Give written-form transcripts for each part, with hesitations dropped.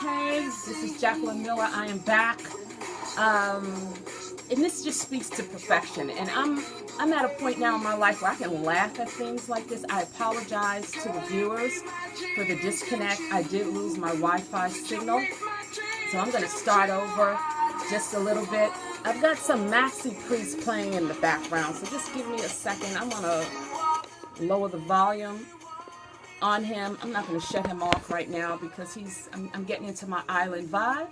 Okay, this is Jacqueline Miller. I am back. And this just speaks to perfection. And I'm at a point now in my life where I can laugh at things like this. I apologize to the viewers for the disconnect. I did lose my Wi-Fi signal. So I'm going to start over just a little bit. I've got some Maxi Priest playing in the background. So just give me a second. I'm going to lower the volume on him. I'm not going to shut him off right now because I'm getting into my island vibe.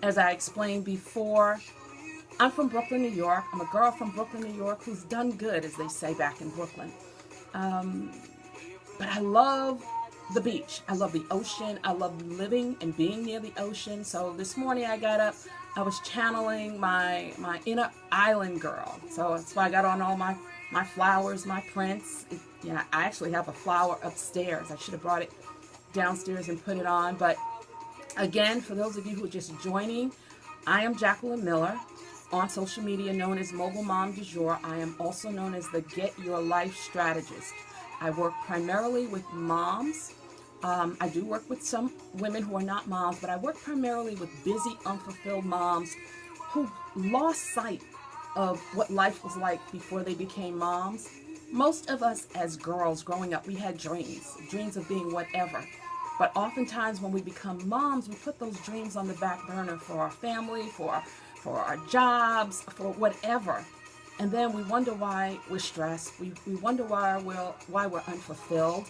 As I explained before, I'm from Brooklyn, New York. I'm a girl from Brooklyn, New York who's done good, as they say back in Brooklyn. But I love the beach. I love the ocean. I love living and being near the ocean. So this morning I got up, I was channeling my inner island girl. So that's why I got on all my flowers, my prints. I actually have a flower upstairs. I should have brought it downstairs and put it on. But again, for those of you who are just joining, I am Jacqueline Miller, on social media known as Mogul Mom du Jour. I am also known as the Get Your Life Strategist. I work primarily with moms. I do work with some women who are not moms, but I work primarily with busy, unfulfilled moms who lost sight of what life was like before they became moms. Most of us as girls growing up, we had dreams of being whatever. But oftentimes when we become moms, we put those dreams on the back burner for our family, for our jobs, for whatever. And then we wonder why we're stressed. We wonder why we're unfulfilled.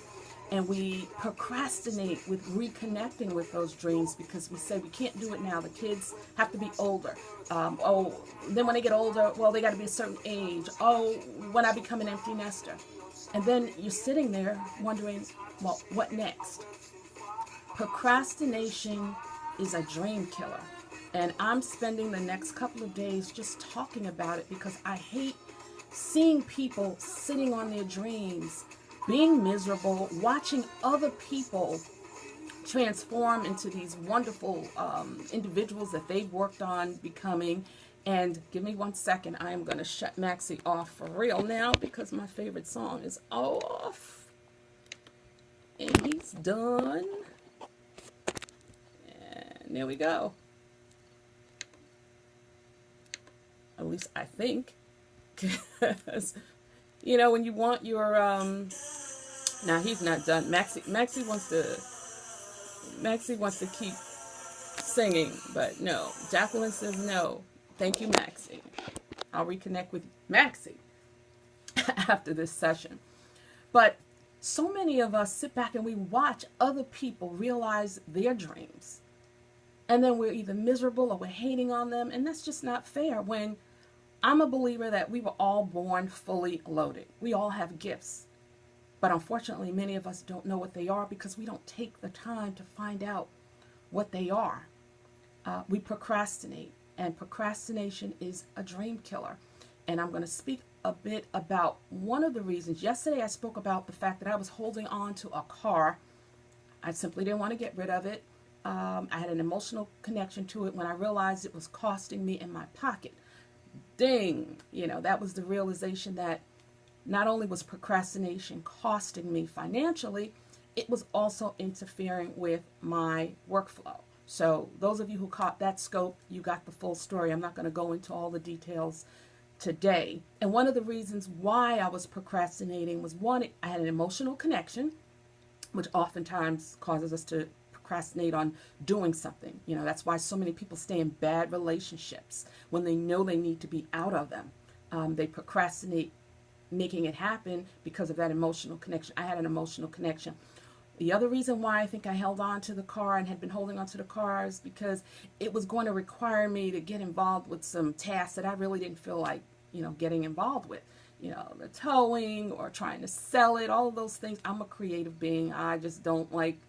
And we procrastinate with reconnecting with those dreams because we say we can't do it now. The kids have to be older. Then when they get older, well, they got to be a certain age. Oh, when I become an empty nester. And then you're sitting there wondering, well, what next? Procrastination is a dream killer. And I'm spending the next couple of days just talking about it because I hate seeing people sitting on their dreams, being miserable, watching other people transform into these wonderful individuals that they've worked on becoming. And give me 1 second. I am going to shut Maxie off for real now because my favorite song is off. And he's done. And there we go. At least I think. Because, when you want your, now he's not done. Maxie wants to keep singing, but no. Jacqueline says no. Thank you, Maxie. I'll reconnect with Maxie after this session. But so many of us sit back and we watch other people realize their dreams. And then we're either miserable or we're hating on them. And that's just not fair when I'm a believer that we were all born fully loaded. We all have gifts. But unfortunately, many of us don't know what they are because we don't take the time to find out what they are. We procrastinate. And procrastination is a dream killer. And I'm going to speak a bit about one of the reasons. Yesterday, I spoke about the fact that I was holding on to a car. I simply didn't want to get rid of it. I had an emotional connection to it when I realized it was costing me in my pocket. Ding! That was the realization that not only was procrastination costing me financially, it was also interfering with my workflow. So those of you who caught that scope, you got the full story. I'm not going to go into all the details today. And one of the reasons why I was procrastinating was, one, I had an emotional connection, which oftentimes causes us to procrastinate on doing something. That's why so many people stay in bad relationships when they know they need to be out of them. They procrastinate making it happen because of that emotional connection. I had an emotional connection. The other reason why I think I held on to the car and had been holding on to the car is because it was going to require me to get involved with some tasks that I really didn't feel like, getting involved with. The towing or trying to sell it, all of those things. I'm a creative being. I just don't like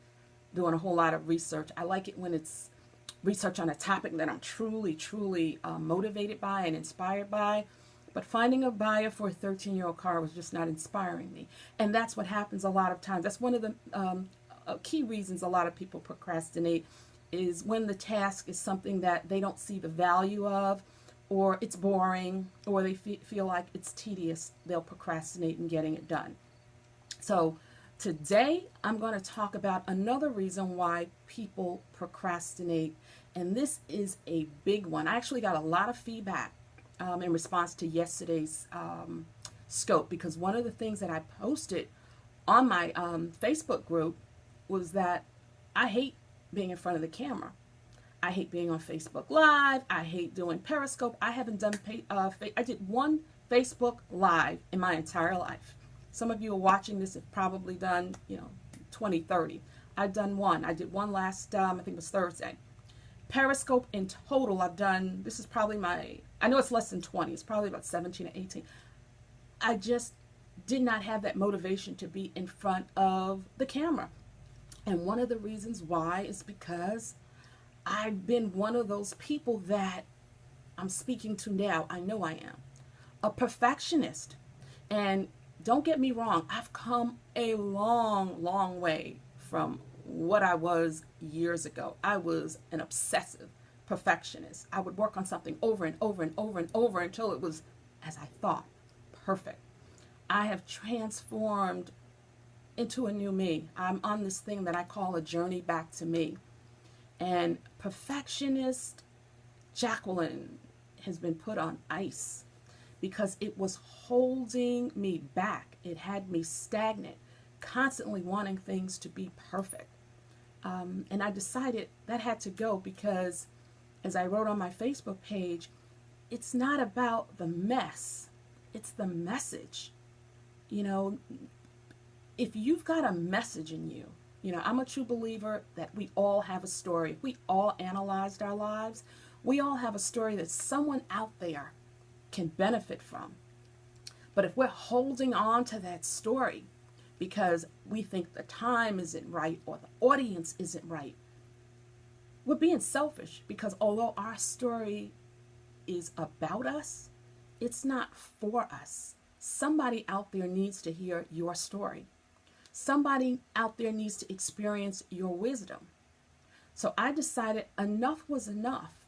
doing a whole lot of research. I like it when it's research on a topic that I'm truly, truly motivated by and inspired by. But finding a buyer for a 13-year-old car was just not inspiring me. And that's what happens a lot of times. That's one of the key reasons a lot of people procrastinate is when the task is something that they don't see the value of, or it's boring, or they feel like it's tedious, they'll procrastinate in getting it done. So Today, I'm going to talk about another reason why people procrastinate, and this is a big one. I actually got a lot of feedback in response to yesterday's scope, because one of the things that I posted on my Facebook group was that I hate being in front of the camera. I hate being on Facebook Live. I hate doing Periscope. I haven't done, I did one Facebook Live in my entire life. Some of you are watching this have probably done, 20, 30. I've done one. I did one last, I think it was Thursday. Periscope in total, I've done, this is probably I know it's less than 20. It's probably about 17 or 18. I just did not have that motivation to be in front of the camera. And one of the reasons why is because I've been one of those people that I'm speaking to now. I know I am a perfectionist. And don't get me wrong, I've come a long, long way from what I was years ago. I was an obsessive perfectionist. I would work on something over and over and over and over until it was, as I thought, perfect. I have transformed into a new me. I'm on this thing that I call a journey back to me. And perfectionist Jacqueline has been put on ice because it was holding me back. It had me stagnant, constantly wanting things to be perfect. And I decided that had to go because, as I wrote on my Facebook page, it's not about the mess, it's the message. If you've got a message in you, I'm a true believer that we all have a story. If we all analyzed our lives, we all have a story that someone out there can benefit from. But if we're holding on to that story because we think the time isn't right or the audience isn't right, we're being selfish, because although our story is about us, it's not for us. Somebody out there needs to hear your story. Somebody out there needs to experience your wisdom. So I decided enough was enough.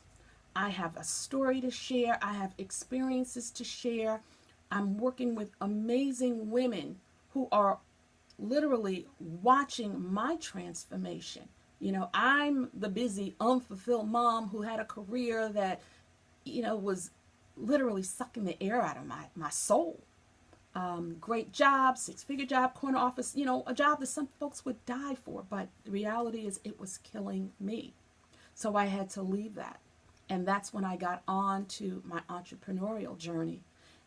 I have a story to share. I have experiences to share. I'm working with amazing women who are literally watching my transformation. I'm the busy, unfulfilled mom who had a career that, was literally sucking the air out of my soul. Great job, 6-figure job, corner office, a job that some folks would die for. But the reality is it was killing me. So I had to leave that. And that's when I got on to my entrepreneurial journey.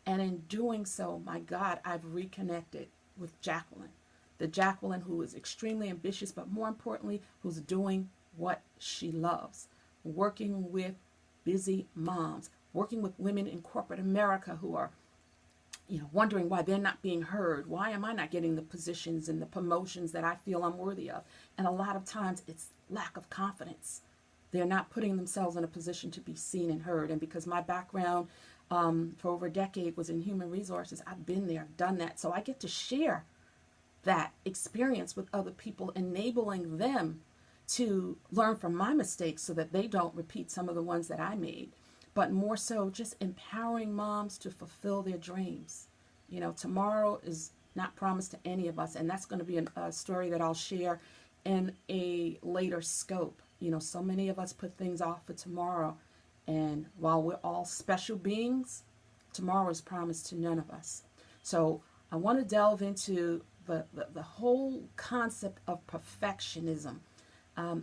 And in doing so, my God, I've reconnected with Jacqueline. The Jacqueline who is extremely ambitious, but more importantly, who's doing what she loves. Working with busy moms. Working with women in corporate America who are wondering why they're not being heard. Why am I not getting the positions and the promotions that I feel I'm worthy of? And a lot of times it's lack of confidence. They're not putting themselves in a position to be seen and heard. And because my background for over a decade was in human resources, I've been there, done that. So I get to share that experience with other people, enabling them to learn from my mistakes so that they don't repeat some of the ones that I made. But more so, just empowering moms to fulfill their dreams. Tomorrow is not promised to any of us, and that's going to be a story that I'll share in a later scope. So many of us put things off for tomorrow, and while we're all special beings, tomorrow is promised to none of us. So I want to delve into the whole concept of perfectionism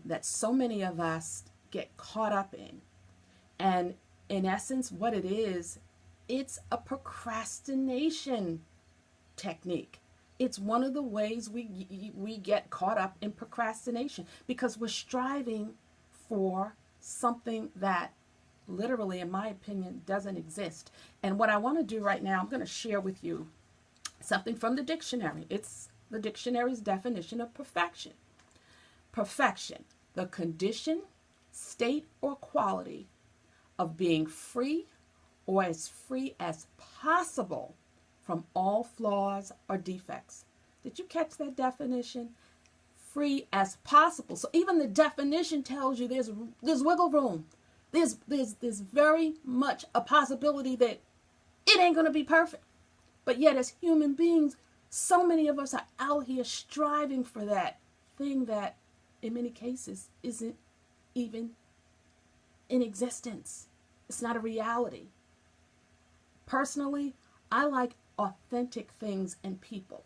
that so many of us get caught up in. And in essence, what it is, it's a procrastination technique. It's one of the ways we get caught up in procrastination because we're striving for something that literally, in my opinion, doesn't exist. And what I want to do right now, I'm going to share with you something from the dictionary. It's the dictionary's definition of perfection. Perfection, the condition, state, or quality of being free or as free as possible from all flaws or defects. Did you catch that definition? Free as possible. So even the definition tells you there's wiggle room. There's very much a possibility that it ain't going to be perfect. But yet as human beings, So many of us are out here striving for that thing that in many cases isn't even in existence. It's not a reality. Personally, I like authentic things and people.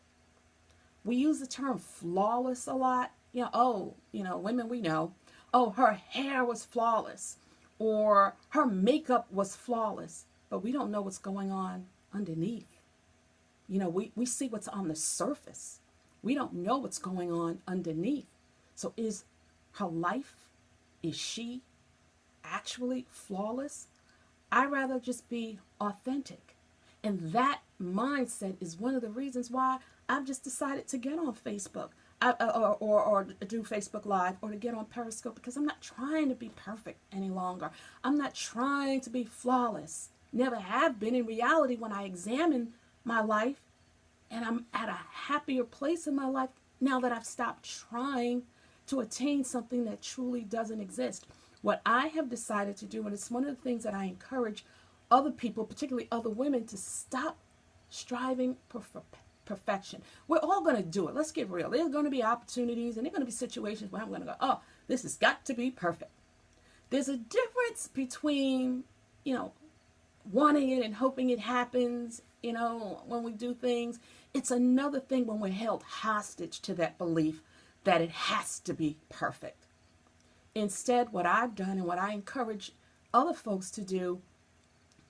We use the term flawless a lot. Women we know, oh, her hair was flawless or her makeup was flawless, but we don't know what's going on underneath. We see what's on the surface. We don't know what's going on underneath. So is her life, is she actually flawless? I'd rather just be authentic. And that mindset is one of the reasons why I've just decided to get on Facebook or do Facebook Live or to get on Periscope, because I'm not trying to be perfect any longer. I'm not trying to be flawless. Never have been. In reality, when I examine my life, and I'm at a happier place in my life now that I've stopped trying to attain something that truly doesn't exist. What I have decided to do, and it's one of the things that I encourage other people, particularly other women, to stop striving for perfection. We're all going to do it. Let's get real. There's going to be opportunities and there's going to be situations where I'm going to go, oh, this has got to be perfect. There's a difference between, wanting it and hoping it happens, when we do things. It's another thing when we're held hostage to that belief that it has to be perfect. Instead, what I've done and what I encourage other folks to do,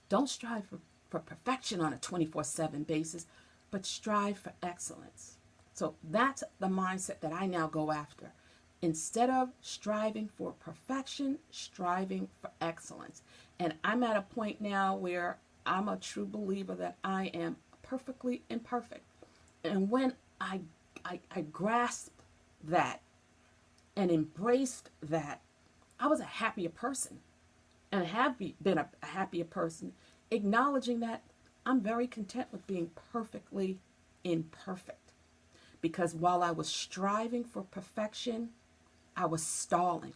don't strive for perfection on a 24/7 basis, but strive for excellence. So that's the mindset that I now go after. Instead of striving for perfection, striving for excellence. And I'm at a point now where I'm a true believer that I am perfectly imperfect. And when I grasped that and embraced that, I was a happier person, and have been a happier person, acknowledging that I'm very content with being perfectly imperfect. Because while I was striving for perfection, I was stalling.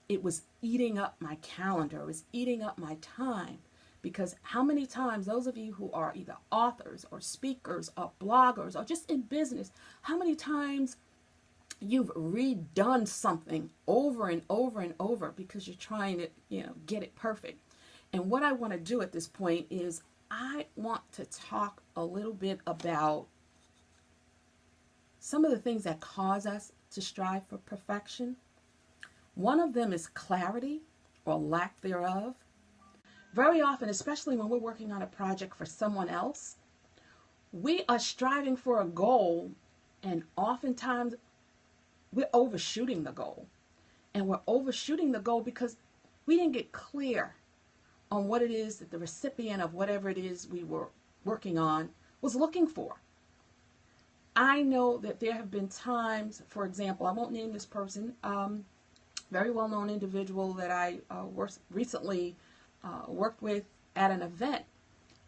It was eating up my calendar. It was eating up my time. Because how many times, those of you who are either authors or speakers or bloggers or just in business, how many times you've redone something over and over and over because you're trying to, get it perfect. And what I want to do at this point is I want to talk a little bit about some of the things that cause us to strive for perfection. One of them is clarity or lack thereof. Very often, especially when we're working on a project for someone else, we are striving for a goal, and oftentimes we're overshooting the goal. And we're overshooting the goal because we didn't get clear on what it is that the recipient of whatever it is we were working on was looking for. I know that there have been times, for example, I won't name this person, very well-known individual that I recently worked with at an event,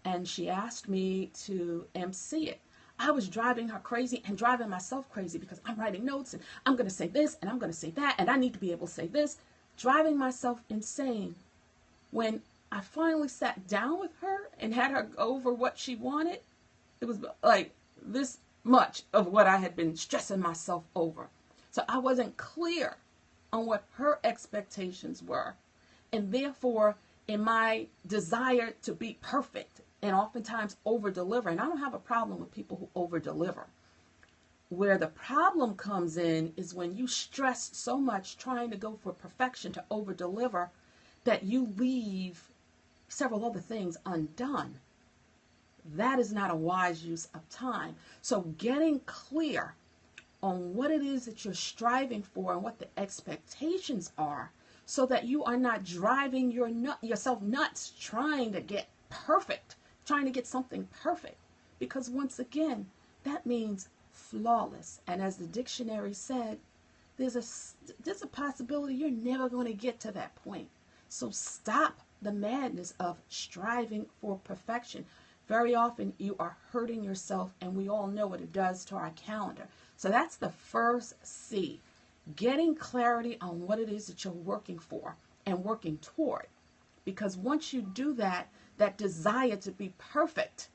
and she asked me to MC it. I was driving her crazy and driving myself crazy because I'm writing notes and I'm going to say this and I'm going to say that and I need to be able to say this, driving myself insane. When I finally sat down with her and had her go over what she wanted, it was like this much of what I had been stressing myself over. So I wasn't clear on what her expectations were. And therefore, in my desire to be perfect and oftentimes over-deliver, and I don't have a problem with people who over-deliver. Where the problem comes in is when you stress so much trying to go for perfection to over-deliver that you leave several other things undone. That is not a wise use of time. So getting clear on what it is that you're striving for and what the expectations are, so that you are not driving yourself nuts trying to get perfect, trying to get something perfect. Because once again, that means flawless. And as the dictionary said, there's a possibility you're never going to get to that point. So stop the madness of striving for perfection. Very often you are hurting yourself, and we all know what it does to our calendar. So that's the first C. Getting clarity on what it is that you're working for and working toward. Because once you do that, that desire to be perfect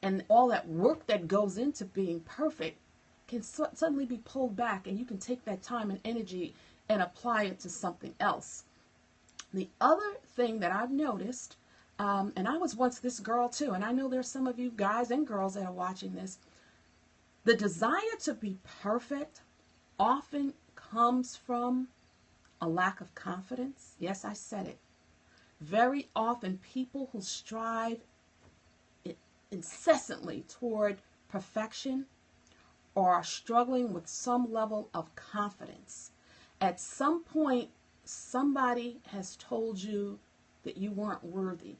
and all that work that goes into being perfect can suddenly be pulled back, and you can take that time and energy and apply it to something else. The other thing that I've noticed, and I was once this girl too, and I know there's some of you guys and girls that are watching this, the desire to be perfect often comes from a lack of confidence. Yes, I said it. Very often people who strive incessantly toward perfection are struggling with some level of confidence. At some point, somebody has told you that you weren't worthy,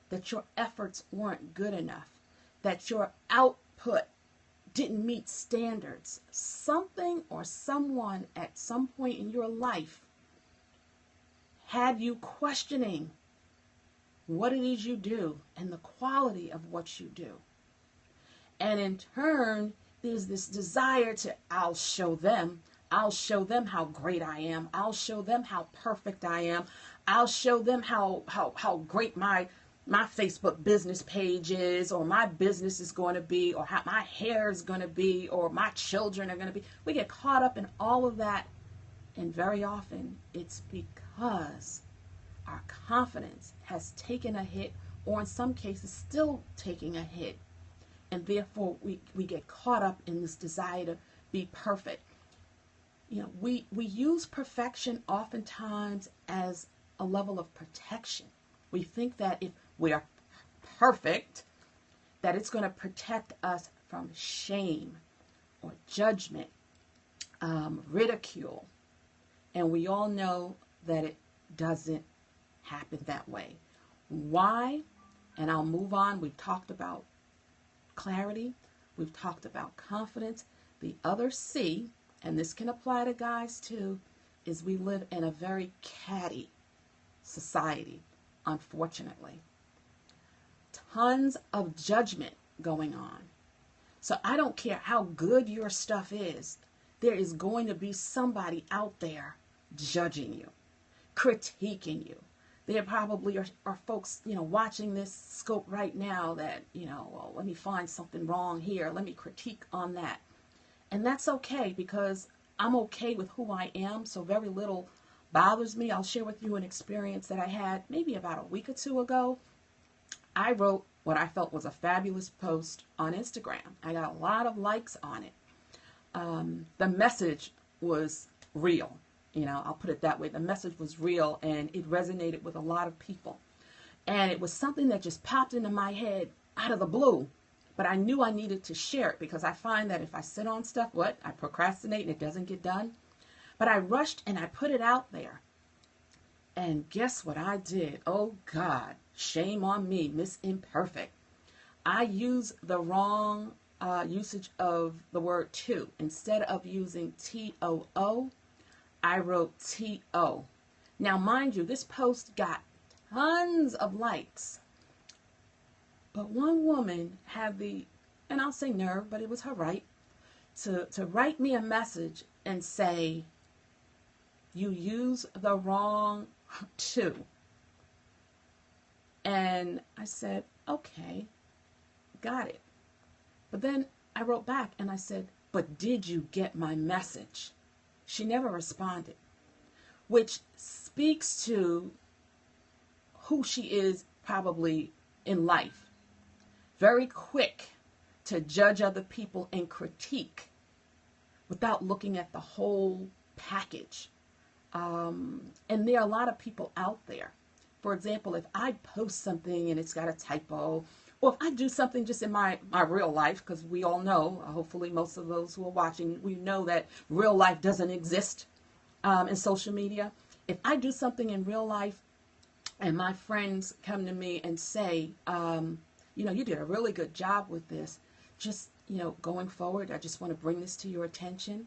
that your efforts weren't good enough, that your output didn't meet standards. Something or someone at some point in your life had you questioning what it is you do and the quality of what you do. And in turn, there's this desire to, I'll show them how great I am. I'll show them how perfect I am. I'll show them how great my Facebook business page is, or my business is going to be, or how my hair is going to be, or my children are going to be. We get caught up in all of that, and very often it's because our confidence has taken a hit, or in some cases still taking a hit, and therefore we get caught up in this desire to be perfect. You know, we use perfection oftentimes as a level of protection. We think that if we're perfect, that it's going to protect us from shame or judgment, ridicule. And we all know that it doesn't happen that way. Why? And I'll move on. We've talked about clarity. We've talked about confidence. The other C, and this can apply to guys too, is we live in a very catty society, unfortunately. Tons of judgment going on. So I don't care how good your stuff is, there is going to be somebody out there judging you, critiquing you. There probably are folks, watching this scope right now that, well, let me find something wrong here. Let me critique on that. And that's okay, because I'm okay with who I am, so very little bothers me. I'll share with you an experience that I had maybe about a week or two ago. I wrote what I felt was a fabulous post on Instagram. I got a lot of likes on it. The message was real. I'll put it that way. The message was real, and it resonated with a lot of people. And it was something that just popped into my head out of the blue. But I knew I needed to share it, because I find that if I sit on stuff, I procrastinate and it doesn't get done. But I rushed and I put it out there. And guess what I did? Oh God, shame on me, Miss Imperfect. I used the wrong usage of the word to. Instead of using T-O-O, I wrote T-O. Now, mind you, this post got tons of likes. But one woman had the, and I'll say nerve, but it was her right, to write me a message and say, you use the wrong to. And I said, okay, got it. But then I wrote back and I said, but did you get my message? She never responded, which speaks to who she is probably in life. Very quick to judge other people and critique without looking at the whole package. And there are a lot of people out there. For example, if I post something and it's got a typo, or if I do something just in my real life, because we all know, hopefully most of those who are watching, we know that real life doesn't exist in social media. If I do something in real life and my friends come to me and say, you did a really good job with this, just, going forward, I just want to bring this to your attention.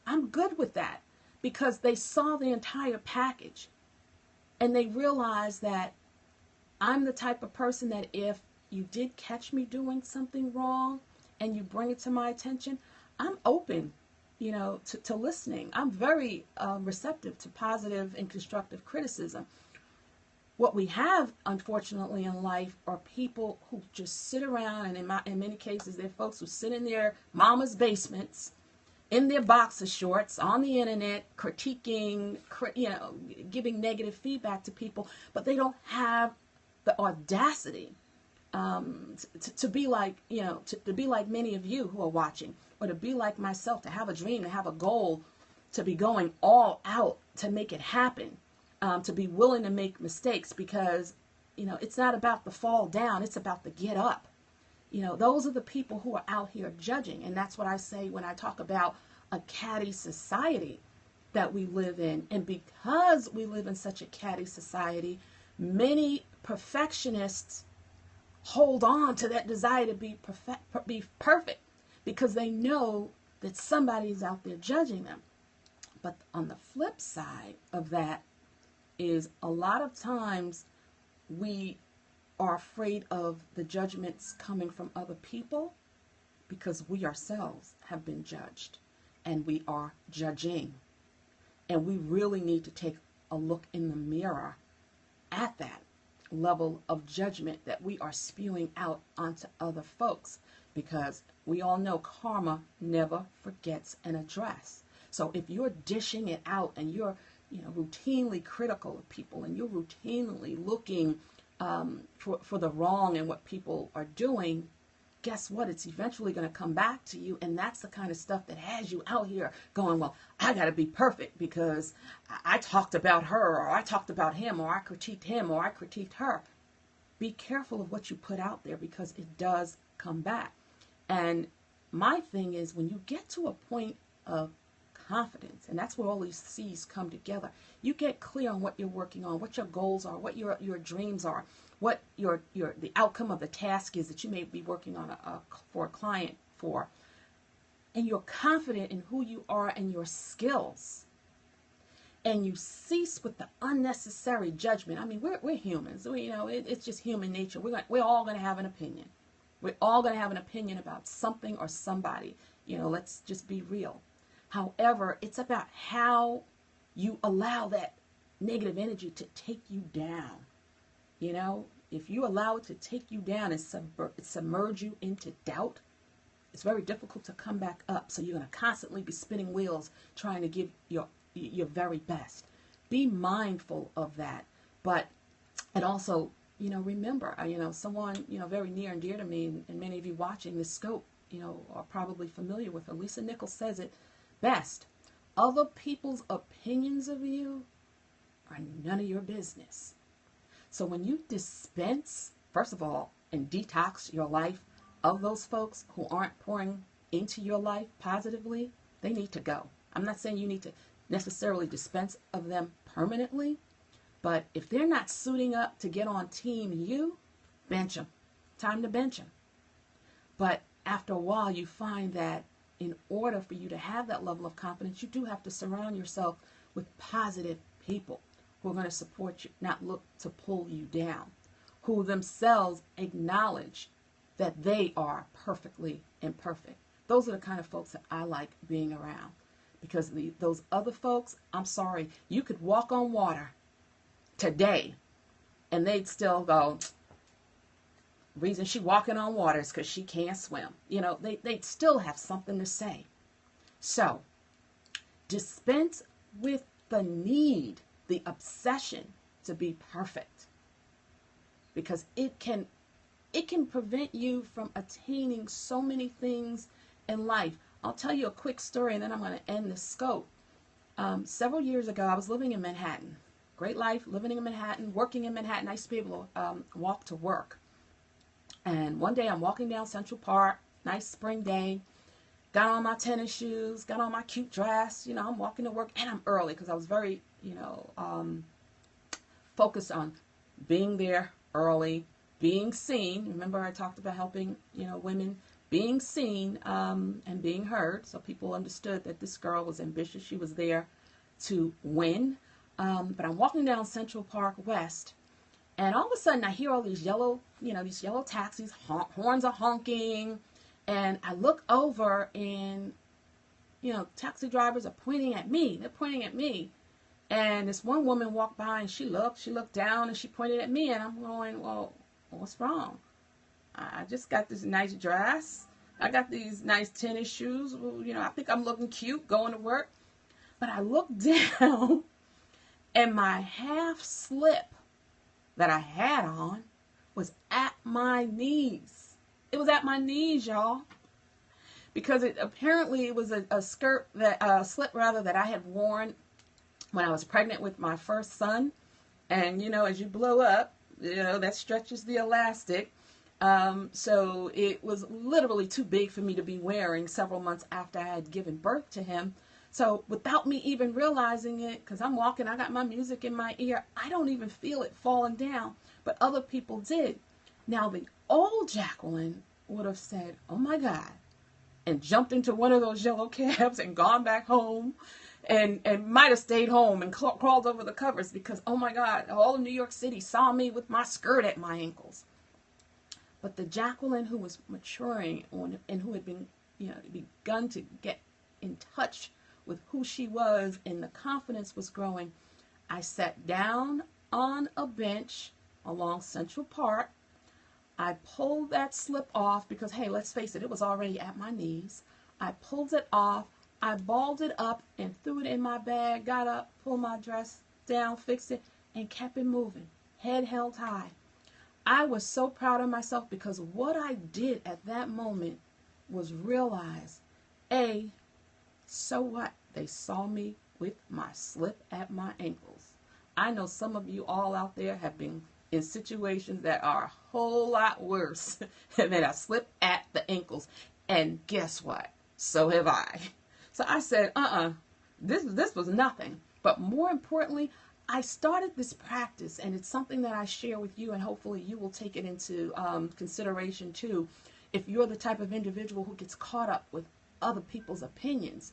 I'm good with that, because they saw the entire package and they realized that I'm the type of person that if you did catch me doing something wrong and you bring it to my attention, I'm open, to listening. I'm very receptive to positive and constructive criticism. What we have, unfortunately, in life are people who just sit around, and in many cases, they're folks who sit in their mama's basements, in their boxer shorts, on the internet, critiquing, giving negative feedback to people, but they don't have the audacity to be like, to be like many of you who are watching, or to be like myself, to have a dream, to have a goal, to be going all out to make it happen, to be willing to make mistakes, because, it's not about the fall down, it's about the get up. Those are the people who are out here judging. And that's what I say when I talk about a catty society that we live in. And because we live in such a catty society, many perfectionists hold on to that desire to be perfect because they know that somebody's out there judging them. But on the flip side of that is a lot of times we are afraid of the judgments coming from other people because we ourselves have been judged and we are judging. And we really need to take a look in the mirror at that level of judgment that we are spewing out onto other folks, because we all know karma never forgets an address. So if you're dishing it out and you're routinely critical of people, and you're routinely looking for the wrong in what people are doing, guess what? It's eventually going to come back to you. And that's the kind of stuff that has you out here going, well, I got to be perfect because I talked about her, or I talked about him, or I critiqued him, or I critiqued her. Be careful of what you put out there, because it does come back. And my thing is, when you get to a point of confidence, and that's where all these C's come together, you get clear on what you're working on, what your goals are, what your dreams are, what the outcome of the task is that you may be working on for a client for, and you're confident in who you are and your skills, and you cease with the unnecessary judgment. I mean, we're humans. It's just human nature. We're all going to have an opinion. We're all going to have an opinion about something or somebody. Let's just be real. However, it's about how you allow that negative energy to take you down. If you allow it to take you down and submerge you into doubt, it's very difficult to come back up. So you're going to constantly be spinning wheels trying to give your very best. Be mindful of that. And also, remember, someone, very near and dear to me, and many of you watching this scope, are probably familiar with her. Lisa Nichols says it best. Other people's opinions of you are none of your business. So when you dispense, first of all, and detox your life of those folks who aren't pouring into your life positively, they need to go. I'm not saying you need to necessarily dispense of them permanently, but if they're not suiting up to get on team you, bench them. Time to bench them. But after a while, you find that in order for you to have that level of confidence, you do have to surround yourself with positive people who are going to support you, not look to pull you down, who themselves acknowledge that they are perfectly imperfect. Those are the kind of folks that I like being around, because those other folks, I'm sorry, you could walk on water today and they'd still go, reason she walking on water is because she can't swim. They'd still have something to say. So dispense with the need, the obsession to be perfect, because it can prevent you from attaining so many things in life. I'll tell you a quick story and then I'm going to end the scope. Several years ago, I was living in Manhattan. Great life, living in Manhattan, working in Manhattan. I used to be able to walk to work. And one day I'm walking down Central Park, nice spring day, got on my tennis shoes, got on my cute dress. I'm walking to work, and I'm early because I was very, focused on being there early, being seen. Remember I talked about helping, women being seen and being heard. So people understood that this girl was ambitious. She was there to win. But I'm walking down Central Park West, and all of a sudden I hear all these yellow taxis, horns are honking, and I look over and, taxi drivers are pointing at me. They're pointing at me. And this one woman walked by and she looked down and she pointed at me, and I'm going, well, what's wrong? I just got this nice dress. I got these nice tennis shoes. Well, I think I'm looking cute going to work. But I looked down and my half slip that I had on was at my knees. It was at my knees, y'all. Because it was a slip that I had worn when I was pregnant with my first son. And, as you blow up, that stretches the elastic. So it was literally too big for me to be wearing several months after I had given birth to him. So without me even realizing it, because I'm walking, I got my music in my ear, I don't even feel it falling down, but other people did. Now the old Jacqueline would have said, oh my God, and jumped into one of those yellow cabs and gone back home, and might have stayed home and crawled over the covers because, oh my God, all of New York City saw me with my skirt at my ankles. But the Jacqueline who was maturing and who had begun to get in touch with who she was and the confidence was growing, I sat down on a bench along Central Park. I pulled that slip off because, hey, let's face it, it was already at my knees. I pulled it off. I balled it up and threw it in my bag, got up, pulled my dress down, fixed it, and kept it moving, head held high. I was so proud of myself because what I did at that moment was realize, A, so what? They saw me with my slip at my ankles. I know some of you all out there have been in situations that are a whole lot worse than a slip at the ankles. And guess what? So have I. So I said, this was nothing. But more importantly, I started this practice, and it's something that I share with you, and hopefully you will take it into consideration too. If you're the type of individual who gets caught up with other people's opinions,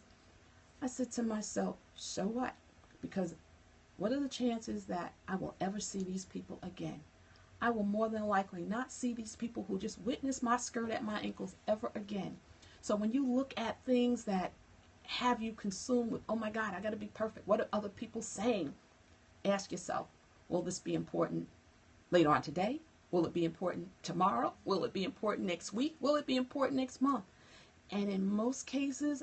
I said to myself, so what? Because what are the chances that I will ever see these people again? I will more than likely not see these people who just witnessed my skirt at my ankles ever again. So when you look at things that have you consumed with, oh my God, I got to be perfect. What are other people saying? Ask yourself, will this be important later on today? Will it be important tomorrow? Will it be important next week? Will it be important next month? And in most cases,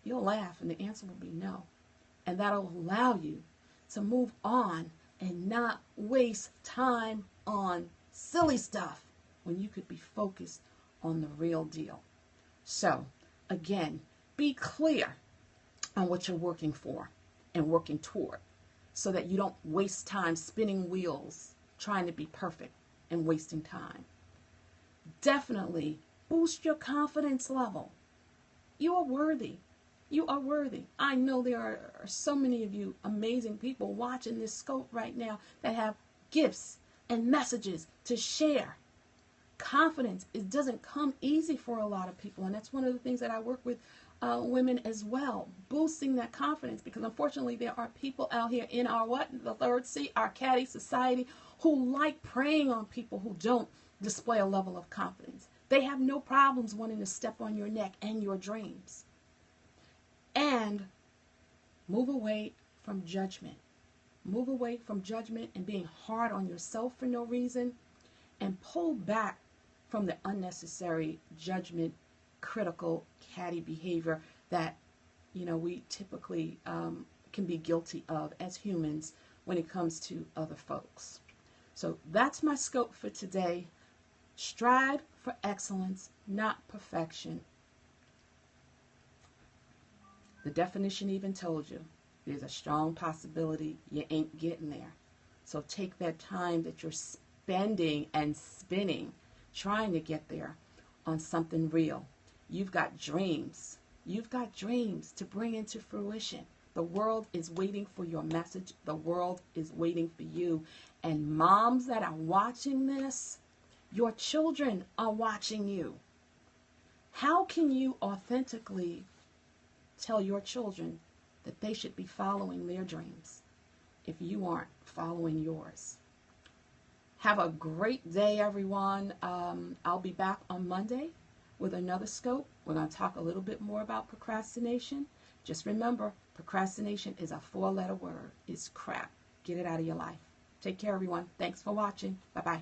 you'll laugh and the answer will be no. And that'll allow you to move on and not waste time on silly stuff when you could be focused on the real deal. So, again, be clear on what you're working for and working toward so that you don't waste time spinning wheels trying to be perfect and wasting time. Definitely boost your confidence level. You are worthy. You are worthy. I know there are so many of you amazing people watching this scope right now that have gifts and messages to share. Confidence, it doesn't come easy for a lot of people, and that's one of the things that I work with women as well, boosting that confidence, because unfortunately there are people out here in our the third C, our catty society, who like preying on people who don't display a level of confidence. They have no problems wanting to step on your neck and your dreams. And move away from judgment. Move away from judgment and being hard on yourself for no reason, and pull back from the unnecessary judgment, critical, catty behavior that, we typically can be guilty of as humans when it comes to other folks. So that's my scope for today. Strive for excellence, not perfection. The definition even told you there's a strong possibility you ain't getting there. So take that time that you're spending and spinning trying to get there on something real. You've got dreams. You've got dreams to bring into fruition. The world is waiting for your message. The world is waiting for you. And moms that are watching this, your children are watching you. How can you authentically tell your children that they should be following their dreams if you aren't following yours? Have a great day, everyone. I'll be back on Monday with another scope. We're going to talk a little bit more about procrastination. Just remember, procrastination is a 4-letter word. It's crap. Get it out of your life. Take care, everyone. Thanks for watching. Bye-bye.